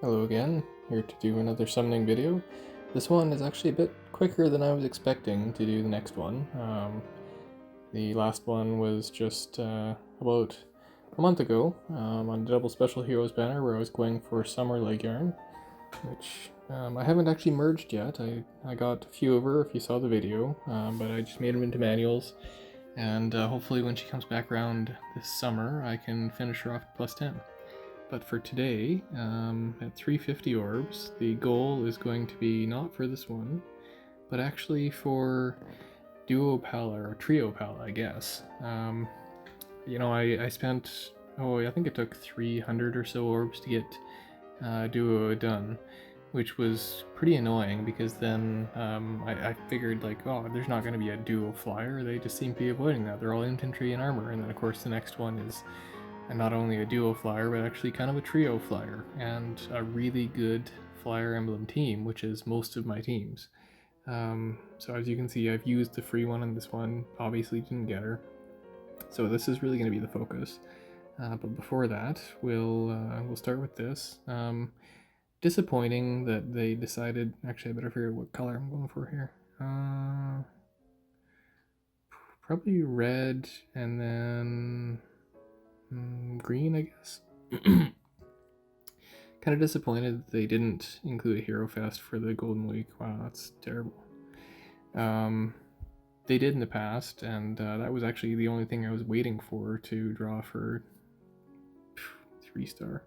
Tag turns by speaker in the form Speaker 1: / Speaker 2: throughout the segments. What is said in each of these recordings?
Speaker 1: Hello again, here to do another summoning video. This one is actually a bit quicker than I was expecting to do the next one. The last one was just about a month ago on the Double Special Heroes banner where I was going for Summer Leg Yarn, which I haven't actually merged yet. I got a few over if you saw the video, but I just made them into manuals, and hopefully when she comes back around this summer I can finish her off at plus 10. But for today, at 350 orbs, the goal is going to be not for this one, but actually for Duo Palla, or Trio Palla, I guess. I spent, I think it took 300 or so orbs to get Duo done, which was pretty annoying because then I figured like, oh, there's not going to be a Duo Flyer. They just seem to be avoiding that. They're all infantry and armor, and then of course the next one is and not only a duo flyer, but actually kind of a trio flyer, and a really good flyer emblem team, which is most of my teams. So as you can see, I've used the free one on this one, obviously didn't get her. So this is really going to be the focus. But before that, we'll start with this. Disappointing that they decided, actually I better figure out what color I'm going for here. Probably red, and then green, I guess. Kind of disappointed that they didn't include a Hero Fest for the Golden Week. Wow, that's terrible. They did in the past, and that was actually the only thing I was waiting for to draw for 3-star.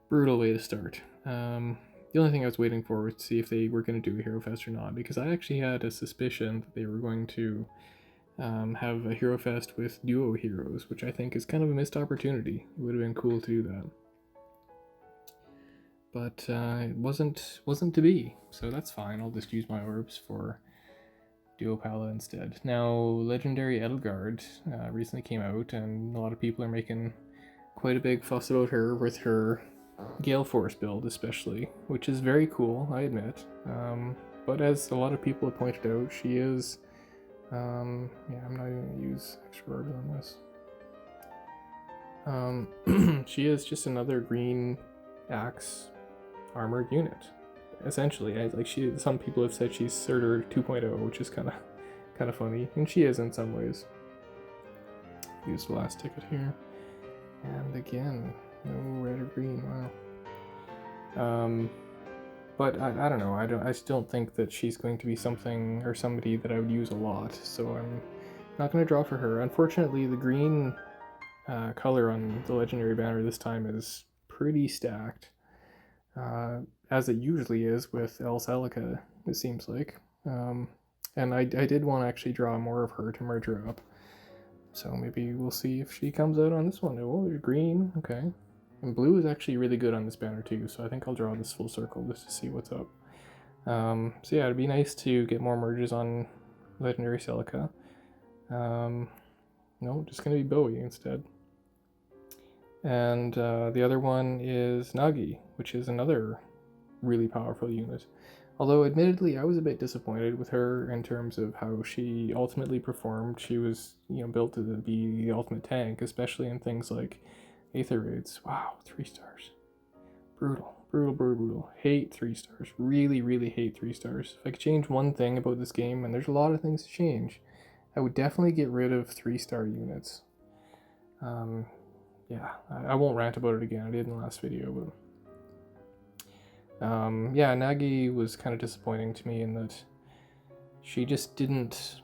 Speaker 1: Brutal way to start. The only thing I was waiting for was to see if they were going to do a Hero Fest or not, because I actually had a suspicion that they were going to have a Hero Fest with duo heroes, which I think is kind of a missed opportunity. It would have been cool to do that, but it wasn't to be. So that's fine. I'll just use my orbs for Duo Palla instead. Now, Legendary Edelgard recently came out, and a lot of people are making quite a big fuss about her with her Gale Force build, especially, which is very cool, I admit. But as a lot of people have pointed out, she is. I'm not even going to use extra orbs on this. She is just another green axe armored unit, essentially. Some people have said she's Surtur 2.0, which is kind of funny, and she is in some ways. Use the last ticket here, and again, no red or green. Wow. But I don't know. I just don't think that she's going to be something or somebody that I would use a lot. So I'm not going to draw for her. Unfortunately, the green color on the legendary banner this time is pretty stacked, as it usually is with El Celica, it seems like. And I did want to actually draw more of her to merge her up. So maybe we'll see if she comes out on this one. Oh, there's green. Okay. And blue is actually really good on this banner too, so I think I'll draw this full circle just to see what's up. So yeah, it'd be nice to get more merges on Legendary Celica. No, just gonna be Bowie instead. And the other one is Nagi, which is another really powerful unit. Although admittedly I was a bit disappointed with her in terms of how she ultimately performed. She was, built to be the ultimate tank, especially in things like Aether Raids. Wow, 3 stars. Brutal. Hate 3 stars. Really hate 3 stars. If I could change one thing about this game, and there's a lot of things to change, I would definitely get rid of 3-star units. Yeah, I won't rant about it again. I did in the last video, but yeah, Nagi was kind of disappointing to me in that she just didn't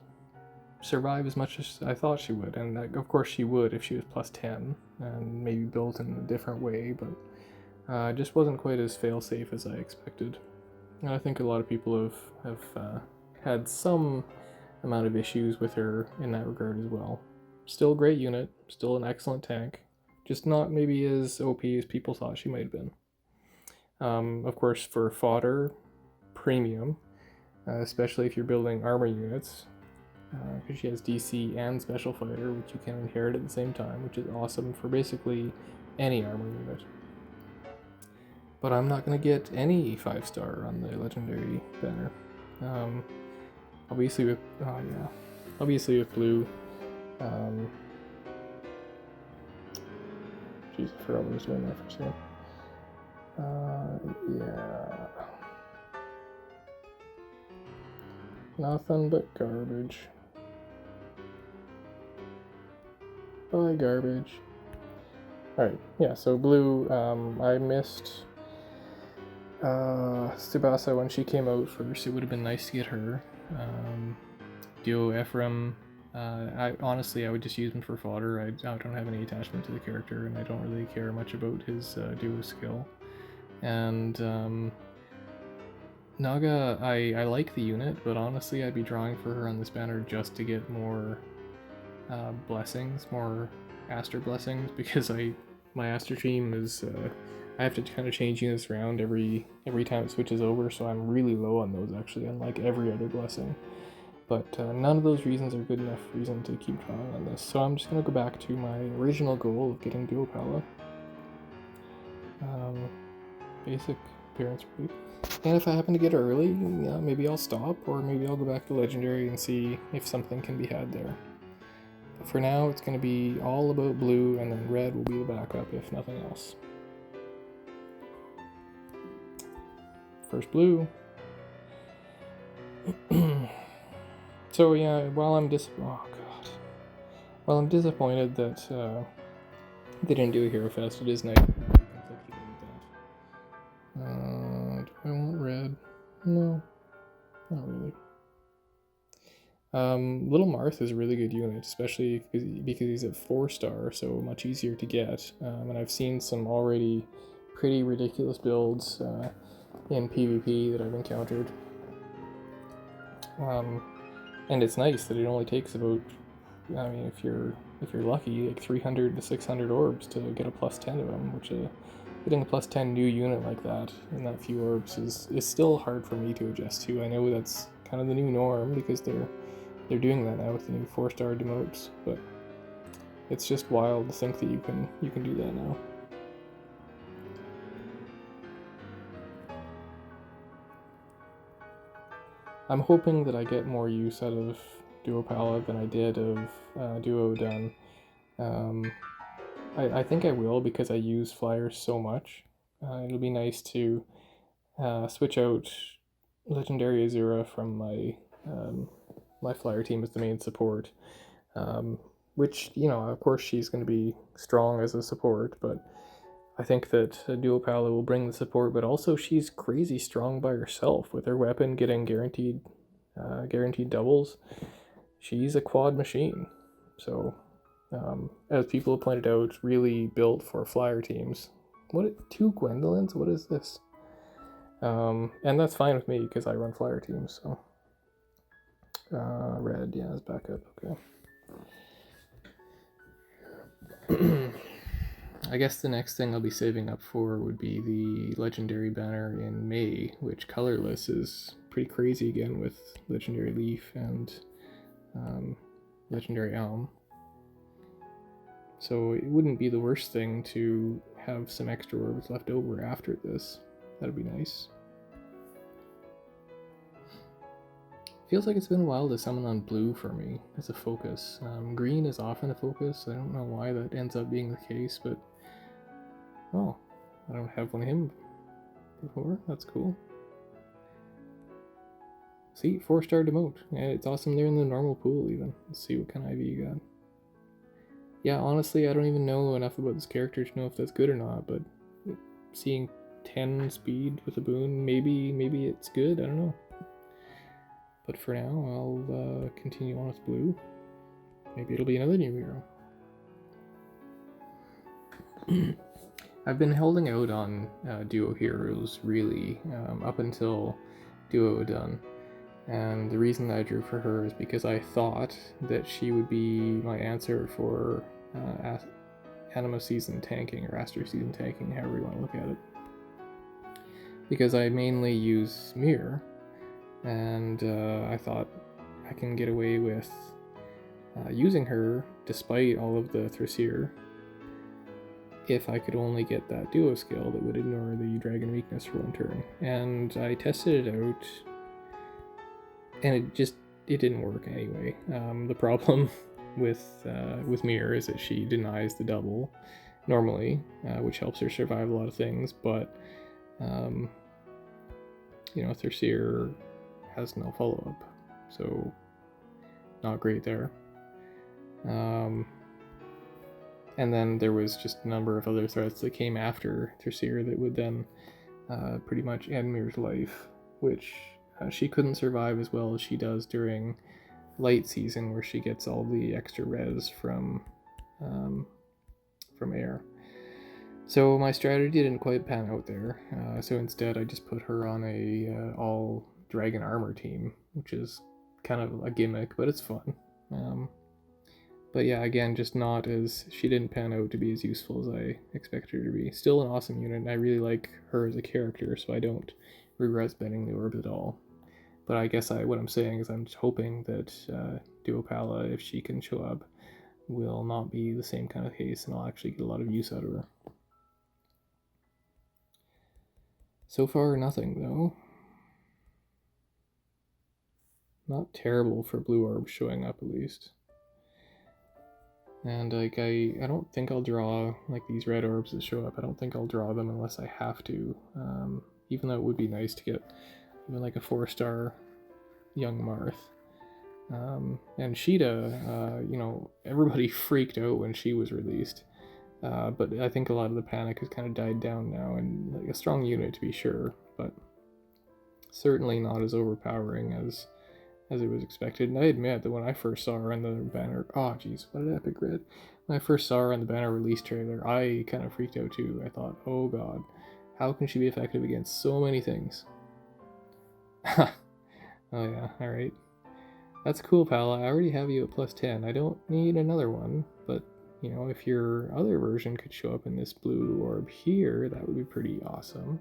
Speaker 1: survive as much as I thought she would, and of course she would if she was plus 10 and maybe built in a different way, but just wasn't quite as fail-safe as I expected. And I think a lot of people have had some amount of issues with her in that regard as well. Still a great unit, still an excellent tank, just not maybe as OP as people thought she might have been. Of course, for fodder, premium, especially if you're building armor units, because she has DC and Special Fighter, which you can inherit at the same time, which is awesome for basically any armor unit. But I'm not going to get any 5-star on the Legendary banner. Obviously with blue. Jeez, I forgot what I was doing there for a second. Yeah. Nothing but garbage. Bye, garbage. Alright, yeah, so blue, I missed Tsubasa when she came out first. It would have been nice to get her. Duo Ephraim, I would just use him for fodder. I don't have any attachment to the character, and I don't really care much about his duo skill. And Naga, I like the unit, but honestly I'd be drawing for her on this banner just to get more blessings, more Aster blessings, because my Aster team is I have to kind of change units around every time it switches over, so I'm really low on those actually, unlike every other blessing. But none of those reasons are good enough reason to keep drawing on this, so I'm just going to go back to my original goal of getting duo Palla. Basic appearance relief. And if I happen to get early, yeah, maybe I'll stop, or maybe I'll go back to Legendary and see if something can be had there. But for now, it's going to be all about blue, and then red will be the backup, if nothing else. First blue. So yeah, while I'm disappointed that they didn't do a Hero Fest, it is nice. Do I want red? No, not really. Little Marth is a really good unit, especially because he's at 4-star, so much easier to get. And I've seen some already pretty ridiculous builds in PvP that I've encountered. And it's nice that it only takes about, I mean, if you're lucky, like 300 to 600 orbs to get a plus 10 of them, which getting a plus 10 new unit like that in that few orbs is still hard for me to adjust to. I know that's kind of the new norm because they're doing that now with the new 4-star demotes, but it's just wild to think that you can do that now. I'm hoping that I get more use out of Duo Palla than I did of Duo Done. I think I will because I use flyers so much. It'll be nice to switch out Legendary Azura from my flyer team as the main support, which, you know, of course she's going to be strong as a support, but I think that Duo Palla will bring the support, but also she's crazy strong by herself with her weapon getting guaranteed doubles. She's a quad machine. So, as people have pointed out, really built for flyer teams. What, 2 Gwendolyn's? What is this? And that's fine with me because I run flyer teams, so. Red, yeah, is back up, okay. I guess the next thing I'll be saving up for would be the Legendary banner in May, which colorless is pretty crazy again with Legendary Leaf and Legendary Elm. So it wouldn't be the worst thing to have some extra orbs left over after this. That'd be nice. Feels like it's been a while to summon on blue for me as a focus. Green is often a focus. I don't know why that ends up being the case, but oh, I don't have one of him before. That's cool. See, 4-star demote. Yeah, it's awesome they're in the normal pool even. Let's see what kind of IV you got. Yeah, honestly, I don't even know enough about this character to know if that's good or not, but seeing 10 speed with a boon, maybe it's good, I don't know. But for now, I'll continue on with blue. Maybe it'll be another new hero. I've been holding out on duo heroes, really, up until Duo Done. And the reason that I drew for her is because I thought that she would be my answer for Anima Season tanking, or Aster Season tanking, however you want to look at it. Because I mainly use Mirror, and I thought I can get away with using her despite all of the Thrasier if I could only get that duo skill that would ignore the Dragon Weakness for 1 turn. And I tested it out, and it didn't work anyway. The problem with Mirror is that she denies the double normally, which helps her survive a lot of things, but Thursier has no follow-up, so not great there. And then there was just a number of other threats that came after Thursier that would then pretty much end Mir's life, which she couldn't survive as well as she does during light season, where she gets all the extra res from air. So my strategy didn't quite pan out there. So instead, I just put her on a all dragon armor team, which is kind of a gimmick, but it's fun. But yeah, again, just not as, she didn't pan out to be as useful as I expected her to be. Still an awesome unit, and I really like her as a character, so I don't regret spending the orbs at all. But I guess what I'm saying is I'm just hoping that Duo Palla, if she can show up, will not be the same kind of case, and I'll actually get a lot of use out of her. So far, nothing, though. Not terrible for blue orbs showing up, at least. And like I don't think I'll draw like these red orbs that show up. I don't think I'll draw them unless I have to. Even though it would be nice to get even like a 4-star young Marth. And Sheeta, everybody freaked out when she was released. But I think a lot of the panic has kind of died down now, and like a strong unit to be sure, but certainly not as overpowering as it was expected. And I admit that when I first saw her on the banner, oh geez, what an epic red. When I first saw her on the banner release trailer, I kind of freaked out too. I thought, oh god, how can she be effective against so many things? Oh yeah, alright. That's cool, Palla. I already have you at +10. I don't need another one, but if your other version could show up in this blue orb here, that would be pretty awesome.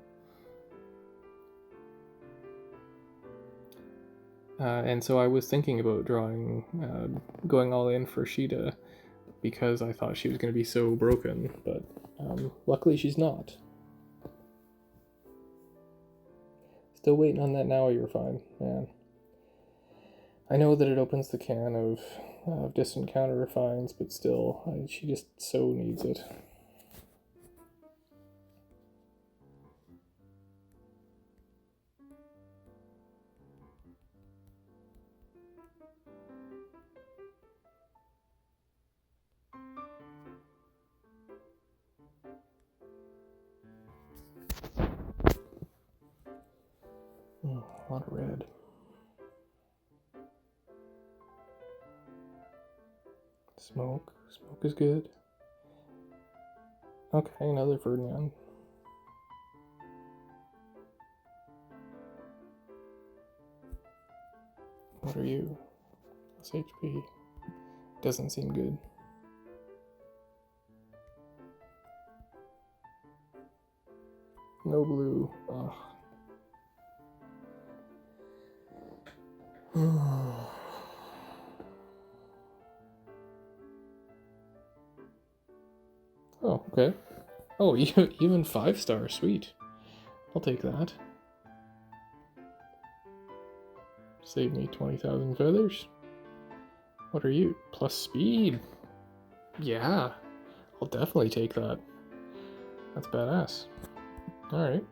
Speaker 1: And so I was thinking about going all in for Sheeta, because I thought she was going to be so broken, but luckily she's not. Still waiting on that now, you're fine, man. I know that it opens the can of distant counter refines, but still, she just so needs it. A lot of red. Smoke is good. Okay, another Ferdinand. What are you? SHP. Doesn't seem good. No blue. Ugh. Oh, okay. Oh, even 5-star, sweet. I'll take that. Save me 20,000 feathers. What are you? Plus speed. Yeah, I'll definitely take that. That's badass. Alright.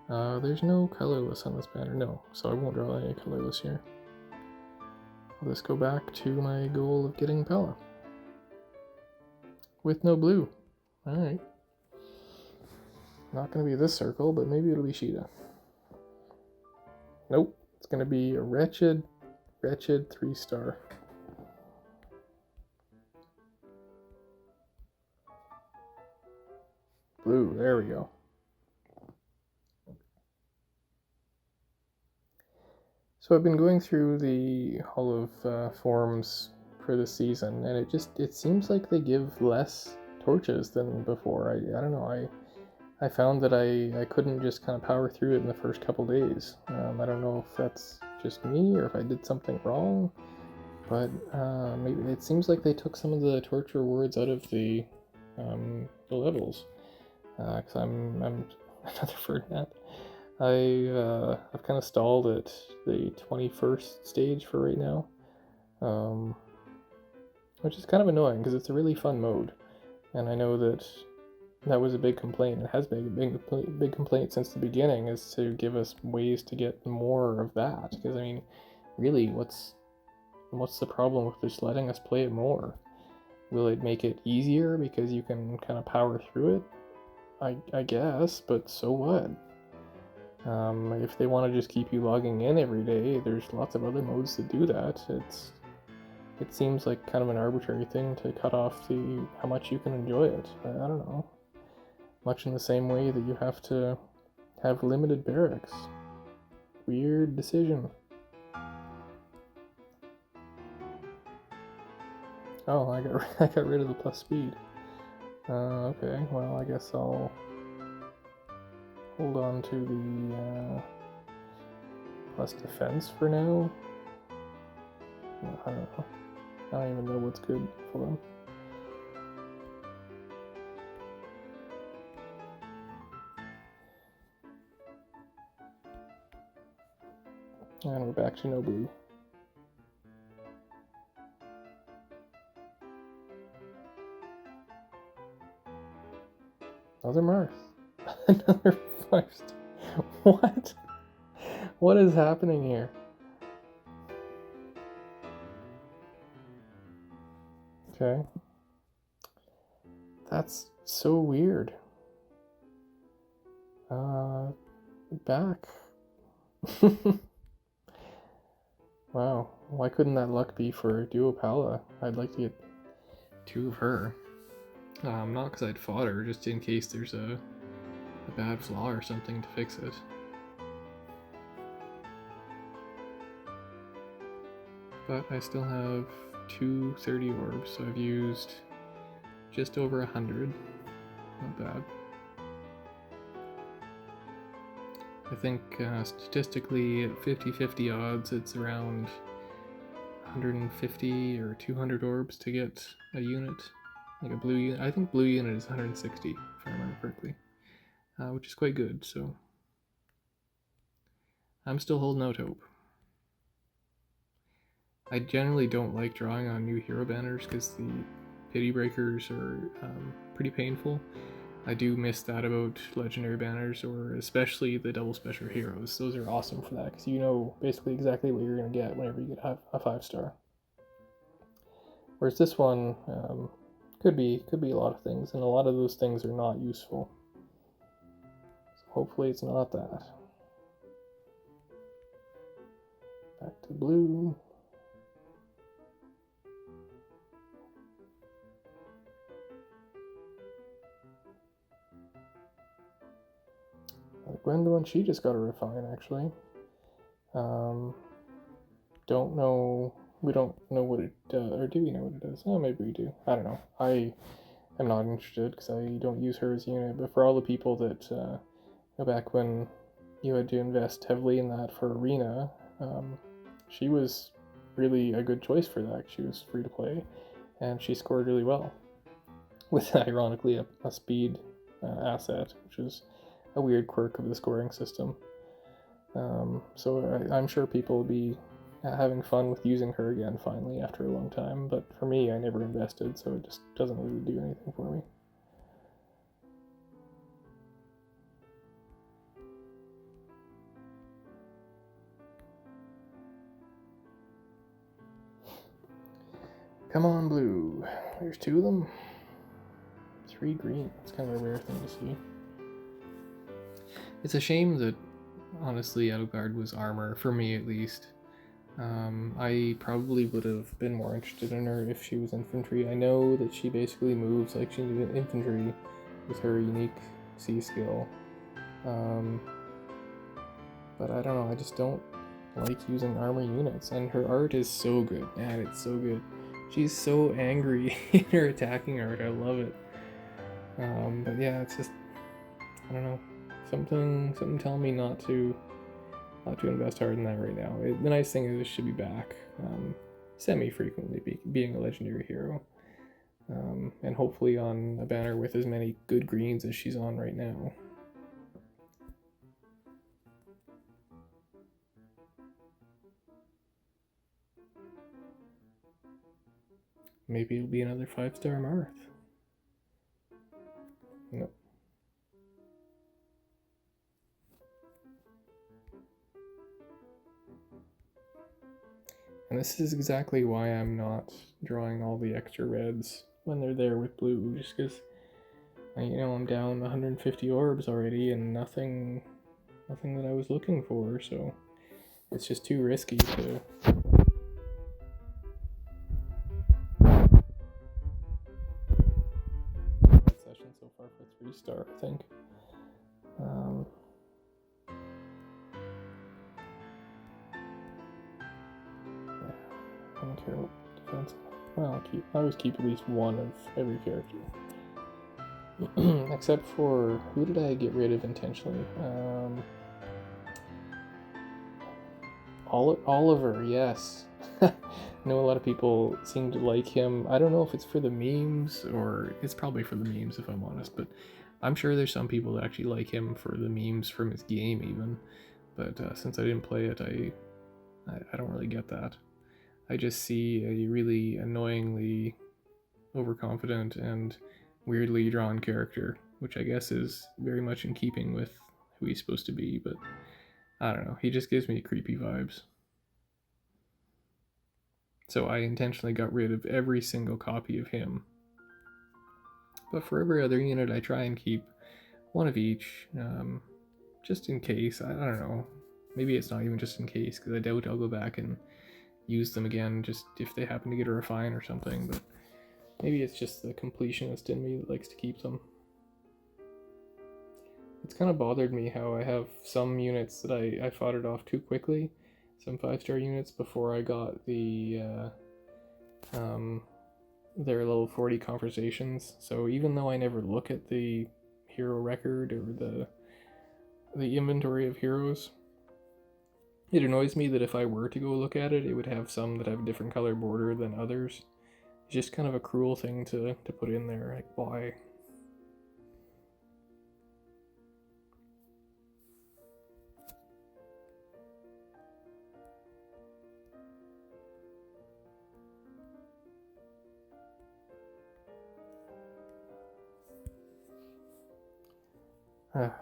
Speaker 1: There's no colorless on this banner. No, so I won't draw any colorless here. I'll just go back to my goal of getting Palla. With no blue. Alright. Not going to be this circle, but maybe it'll be Sheeta. Nope. It's going to be a wretched 3-star. Blue, there we go. So I've been going through the Hall of Forms for this season, and it seems like they give less torches than before. I don't know, I found that I couldn't just kind of power through it in the first couple days. I don't know if that's just me or if I did something wrong, but maybe it seems like they took some of the torch rewards out of the levels. Because I'm another Ferdinand. I've kind of stalled at the 21st stage for right now, which is kind of annoying because it's a really fun mode, and I know that that was a big complaint. It has been a big complaint since the beginning, is to give us ways to get more of that. Because I mean, really, what's the problem with just letting us play it more? Will it make it easier because you can kind of power through it? I guess, but so what? If they want to just keep you logging in every day, there's lots of other modes that do that. It seems like kind of an arbitrary thing to cut off how much you can enjoy it. I don't know. Much in the same way that you have to have limited barracks. Weird decision. Oh, I got rid of the plus speed. Okay, well, I guess I'll hold on to the plus defense for now. I don't know. I don't even know what's good for them. And we're back to no blue. Another Marth. Another 5-star. What? What is happening here? Okay. That's so weird. Back. Wow. Why couldn't that luck be for Duo Palla? I'd like to get 2 of her. Not because I'd fought her, just in case there's a bad flaw or something to fix it. But I still have 230 orbs, so I've used just over 100. Not bad. I think statistically at 50-50 odds, it's around 150 or 200 orbs to get a unit, like a blue unit. I think blue unit is 160, if I remember correctly, which is quite good, so I'm still holding out hope. I generally don't like drawing on new hero banners because the pity breakers are pretty painful. I do miss that about legendary banners, or especially the double special heroes. Those are awesome for that because you know basically exactly what you're going to get whenever you get a 5-star. Whereas this one could be a lot of things, and a lot of those things are not useful. So hopefully it's not that. Back to blue. Gwendolyn, she just got a refine, actually. Don't know. We don't know what it does, or do we know what it does? Oh, maybe we do. I don't know. I am not interested because I don't use her as a unit. But for all the people that back when you had to invest heavily in that for Arena, she was really a good choice for that. She was free to play, and she scored really well with, ironically, a speed asset, which is a weird quirk of the scoring system. So I'm sure people will be having fun with using her again finally after a long time, but for me, I never invested, so it just doesn't really do anything for me. Come on, blue. There's 2 of them. 3 green. It's kind of a rare thing to see. It's a shame that, honestly, Edelgard was armor, for me at least. I probably would have been more interested in her if she was infantry. I know that she basically moves like she's infantry with her unique C skill. But I don't know, I just don't like using armor units, and her art is so good, man, it's so good. She's so angry in her attacking art, I love it. But yeah, it's just, I don't know, something telling me not to invest hard in that right now. The nice thing is it should be back semi-frequently, being a legendary hero. And hopefully on a banner with as many good greens as she's on right now. Maybe it'll be another 5-star Marth. Nope. And this is exactly why I'm not drawing all the extra reds when they're there with blue, just because, I'm down 150 orbs already and nothing that I was looking for, so it's just too risky to... That session so far for 3-star, I think. I don't care what defense. Well, I always keep at least one of every character. Except for, who did I get rid of intentionally? Oliver, yes. I know a lot of people seem to like him. I don't know if it's for the memes, or it's probably for the memes if I'm honest, but I'm sure there's some people that actually like him for the memes from his game even. But since I didn't play it, I don't really get that. I just see a really annoyingly overconfident and weirdly drawn character, which I guess is very much in keeping with who he's supposed to be, but I don't know, he just gives me creepy vibes. So I intentionally got rid of every single copy of him. But for every other unit, I try and keep one of each, just in case. I don't know. Maybe it's not even just in case, because I doubt I'll go back and use them again, just if they happen to get a refine or something. But maybe it's just the completionist in me that likes to keep them. It's kind of bothered me how I have some units that I fought it off too quickly, some 5-star units, before I got their level 40 conversations. So even though I never look at the hero record or the inventory of heroes, it annoys me that if I were to go look at it, it would have some that have a different color border than others. It's just kind of a cruel thing to put in there. Like, why?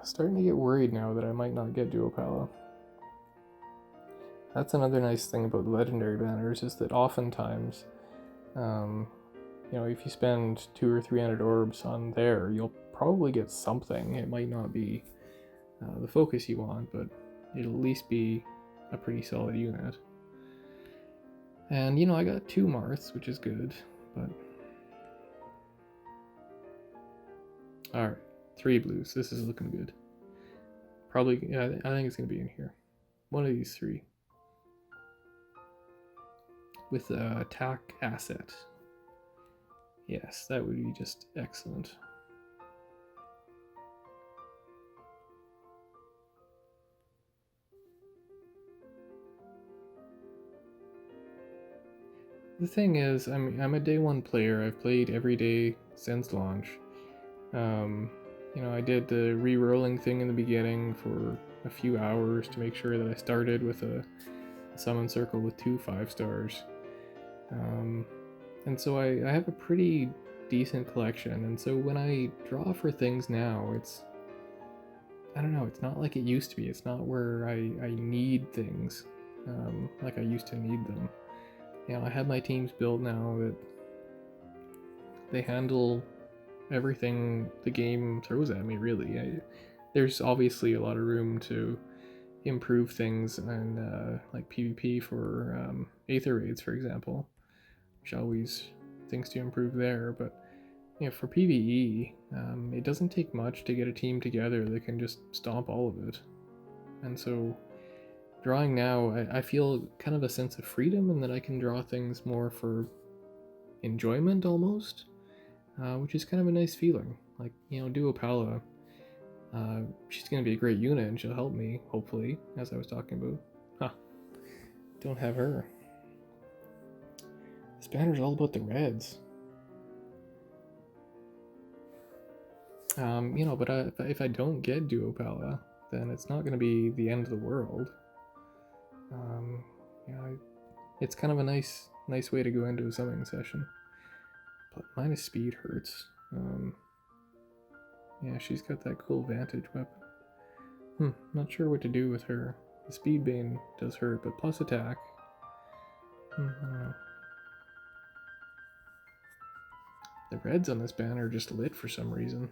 Speaker 1: Starting to get worried now that I might not get Duo Palla. That's another nice thing about the legendary banners, is that oftentimes, if you spend 200 or 300 orbs on there, you'll probably get something. It might not be the focus you want, but it'll at least be a pretty solid unit. And I got 2 Marths, which is good, but alright, 3 blues. This is looking good. Probably, yeah, I think it's gonna be in here. One of these 3. With attack asset. Yes, that would be just excellent. The thing is, I'm a day 1 player. I've played every day since launch. I did the re-rolling thing in the beginning for a few hours to make sure that I started with a summon circle with 2 5-stars. And so I have a pretty decent collection, and so when I draw for things now, I don't know, it's not like it used to be. It's not where I need things like I used to need them. I have my teams built now that they handle everything the game throws at me, really. There's obviously a lot of room to improve things, and like PvP for Aether Raids, for example, which always things to improve there. But for PvE, it doesn't take much to get a team together that can just stomp all of it. And so drawing now, I feel kind of a sense of freedom, and that I can draw things more for enjoyment almost, which is kind of a nice feeling. Like, Duo Palla, she's going to be a great unit, and she'll help me, hopefully, as I was talking about. Don't have her. This banner's all about the reds. But if I don't get Duo Palla, then it's not going to be the end of the world. It's kind of a nice way to go into a summoning session. But minus speed hurts. Yeah, she's got that cool vantage weapon. Not sure what to do with her. The speed bane does hurt, but plus attack. I don't know. The reds on this banner are just lit for some reason.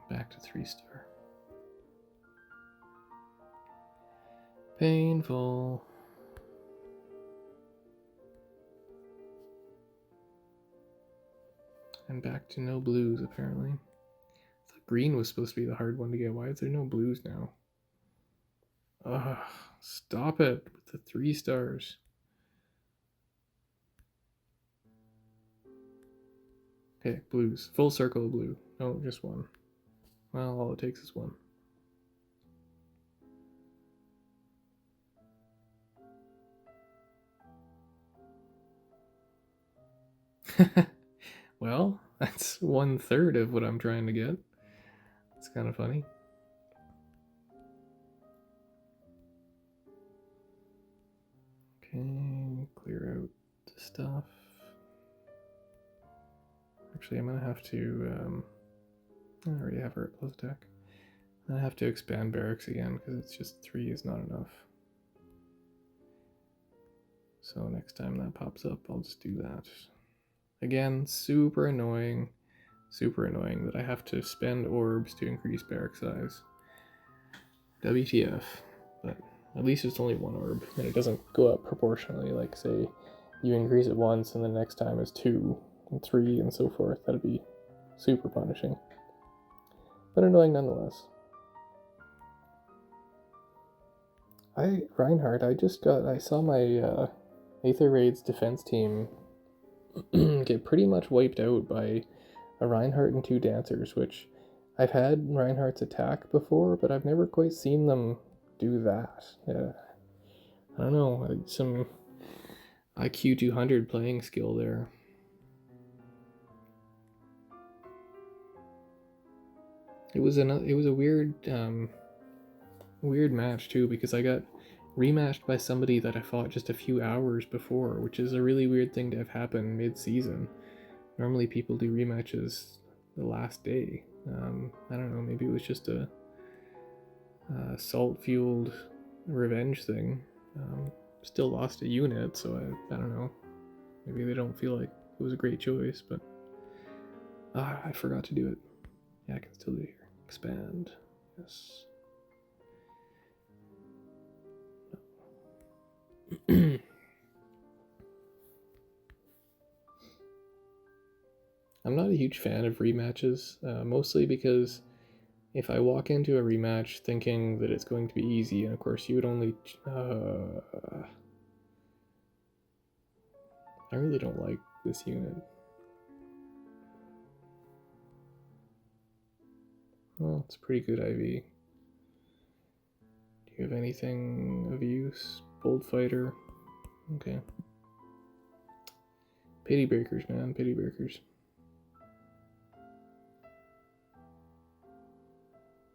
Speaker 1: Back to 3-star. Painful. And back to no blues, apparently. I thought green was supposed to be the hard one to get. Why is there no blues now? Ugh, stop it with the 3 stars. Okay, blues. Full circle of blue. No, just one. Well, all it takes is one. Well, that's 1/3 of what I'm trying to get. It's kind of funny. Okay, clear out the stuff. Actually, I'm gonna have to. I already have her at close attack. I have to expand barracks again because it's just 3 is not enough. So next time that pops up, I'll just do that. Again, super annoying that I have to spend orbs to increase barrack size. WTF. But at least it's only 1 orb, and it doesn't go up proportionally, like say you increase it once and the next time is 2 and 3 and so forth. That'd be super punishing. But annoying nonetheless. Reinhardt, I saw my Aether Raid's defense team get pretty much wiped out by a Reinhardt and 2 dancers, which I've had Reinhardt's attack before, but I've never quite seen them do that. Yeah. I don't know, some IQ 200 playing skill there. It was a weird match too, because I got rematched by somebody that I fought just a few hours before, which is a really weird thing to have happen mid-season. Normally people do rematches the last day. I don't know, maybe it was just a salt-fueled revenge thing. Still lost a unit, so I don't know. Maybe they don't feel like it was a great choice, but I forgot to do it. Yeah, I can still do it here. Expand. Yes. I'm not a huge fan of rematches, mostly because if I walk into a rematch thinking that it's going to be easy, and of course you would only... I really don't like this unit. Well, it's a pretty good IV. Do you have anything of use? Bold Fighter. Okay. Pity breakers, man. Pity breakers.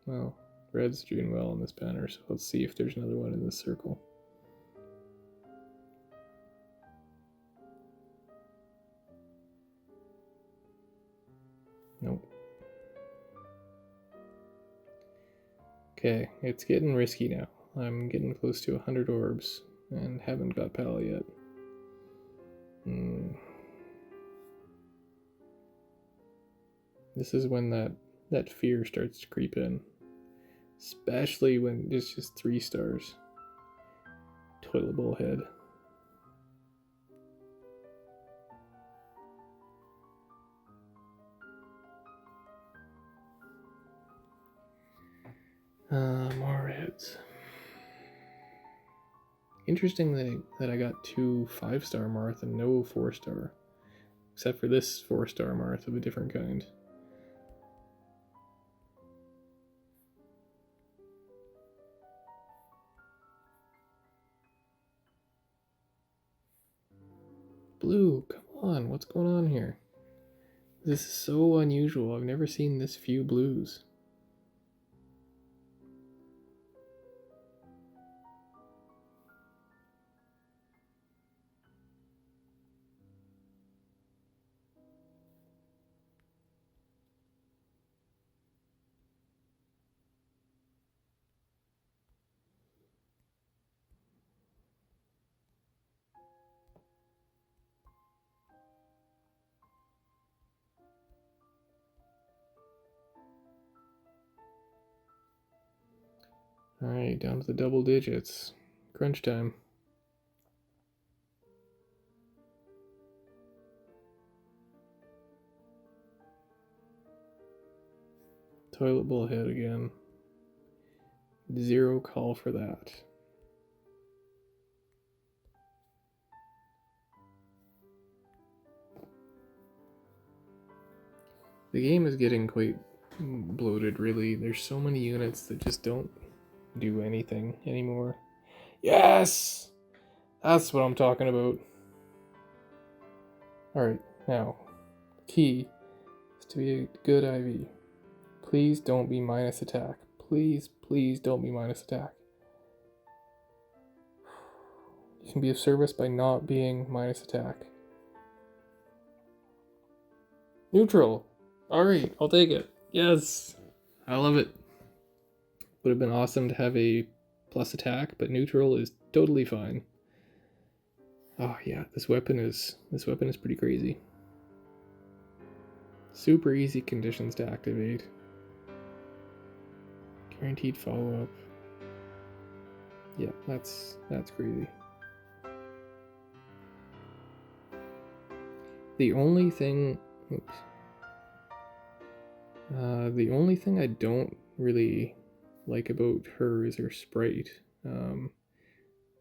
Speaker 1: Well, red's doing well on this banner, so let's see if there's another one in this circle. Nope. Okay, it's getting risky now. I'm getting close to 100 orbs and haven't got Palla yet. This is when that fear starts to creep in. Especially when it's just 3 stars. Toilet bowl head. More reds. Interesting that I got 2 5-star Marth and no 4-star. Except for this 4-star Marth of a different kind. Blue, come on, what's going on here? This is so unusual. I've never seen this few blues. Alright, down to the double digits. Crunch time. Toilet bowl head again. 0 call for that. The game is getting quite bloated, really. There's so many units that just don't do anything anymore. Yes! That's what I'm talking about. Alright, now, key is to be a good IV. Please don't be minus attack. Please, please don't be minus attack. You can be of service by not being minus attack. Neutral! Alright, I'll take it. Yes! I love it. Would have been awesome to have a plus attack, but neutral is totally fine. Oh yeah, this weapon is pretty crazy. Super easy conditions to activate. Guaranteed follow-up. Yeah, that's crazy. The only thing I don't really like about her is her sprite.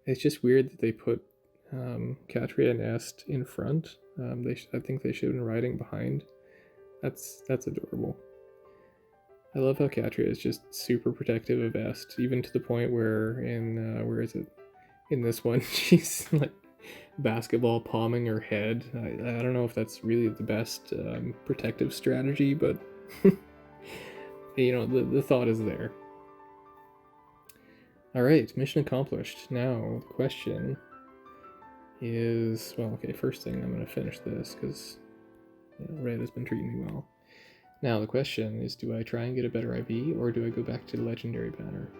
Speaker 1: It's just weird that they put Katria and Est in front. I think they should have been riding behind. That's adorable. I love how Katria is just super protective of Est, even to the point where in this one she's like basketball palming her head. I don't know if that's really the best protective strategy, but you know, the thought is there. Alright, mission accomplished. Now, the question is, well, okay, first thing, I'm going to finish this, because Red has been treating me well. Now, the question is, do I try and get a better IV, or do I go back to the Legendary banner?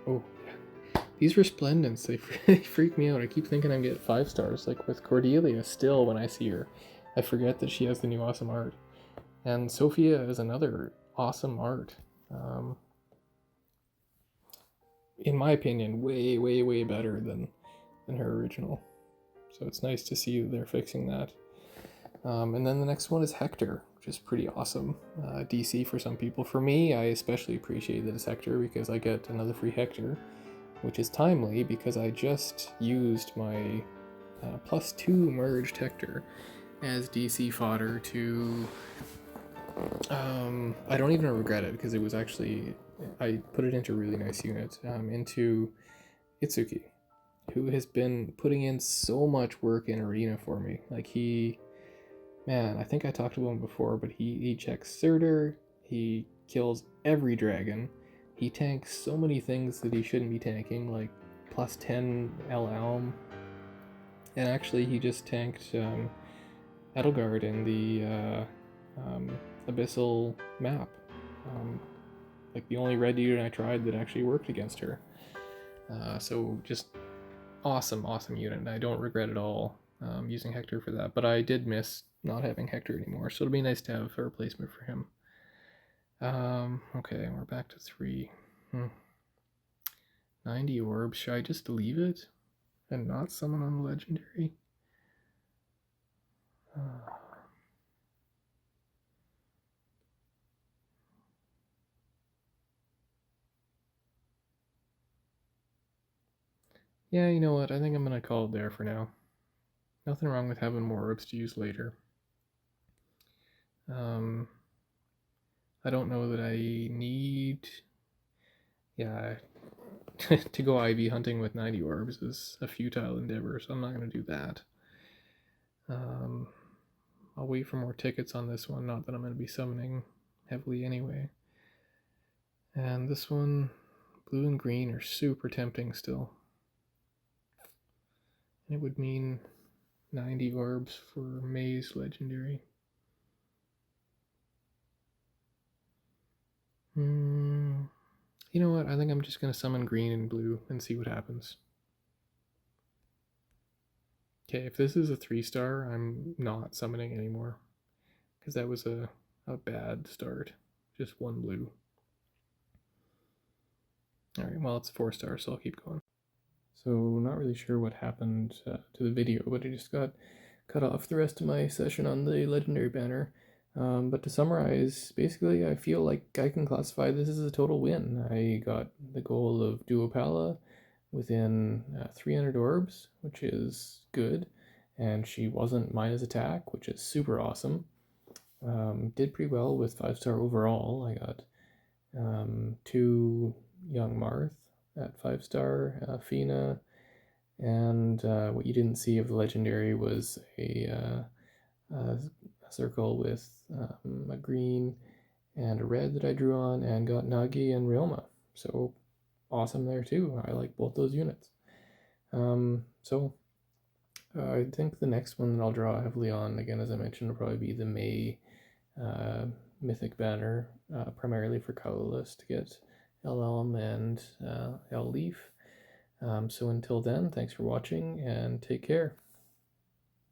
Speaker 1: Oh, yeah. These Resplendents, they freak me out. I keep thinking I'm getting 5 stars, like with Cordelia still when I see her. I forget that she has the new awesome art. And Sophia is another awesome art. In my opinion, way, way, way better than her original. So it's nice to see that they're fixing that. And then the next one is Hector, which is pretty awesome. DC for some people. For me, I especially appreciate that it's Hector because I get another free Hector, which is timely because I just used my +2 merged Hector as DC fodder to... I don't even regret it because it was actually... I put it into a really nice unit, into Itsuki, who has been putting in so much work in Arena for me. Like man, I think I talked about him before, but he checks Surtur, he kills every dragon, he tanks so many things that he shouldn't be tanking, like +10 El Alm, and actually he just tanked Edelgard in the Abyssal map. Like the only red unit I tried that actually worked against her. So just awesome unit, and I don't regret at all using Hector for that, but I did miss not having Hector anymore, so it'll be nice to have a replacement for him. Okay, we're back to 3. 90 orbs, should I just leave it and not summon on the legendary? Yeah, you know what? I think I'm going to call it there for now. Nothing wrong with having more orbs to use later. I don't know that I need... Yeah, to go IV hunting with 90 orbs is a futile endeavor, so I'm not going to do that. I'll wait for more tickets on this one, not that I'm going to be summoning heavily anyway. And this one, blue and green are super tempting still. It would mean 90 orbs for Maze Legendary. You know what? I think I'm just going to summon green and blue and see what happens. Okay, if this is a 3-star, I'm not summoning anymore. Because that was a a bad start. Just one blue. Alright, well, it's 4 stars, so I'll keep going. So, not really sure what happened to the video, but I just got cut off the rest of my session on the legendary banner. But to summarize, basically, I feel like I can classify this as a total win. I got the goal of Duo Palla within 300 orbs, which is good, and she wasn't minus attack, which is super awesome. Did pretty well with 5-star overall. I got 2 Young Marth at 5-star, Fina, and what you didn't see of the legendary was a circle with a green and a red that I drew on, and got Nagi and Realma. So awesome there too. I like both those units. I think the next one that I'll draw heavily on, again, as I mentioned, will probably be the May Mythic banner, primarily for colorless to get LLM and L Leaf. So until then, thanks for watching and take care.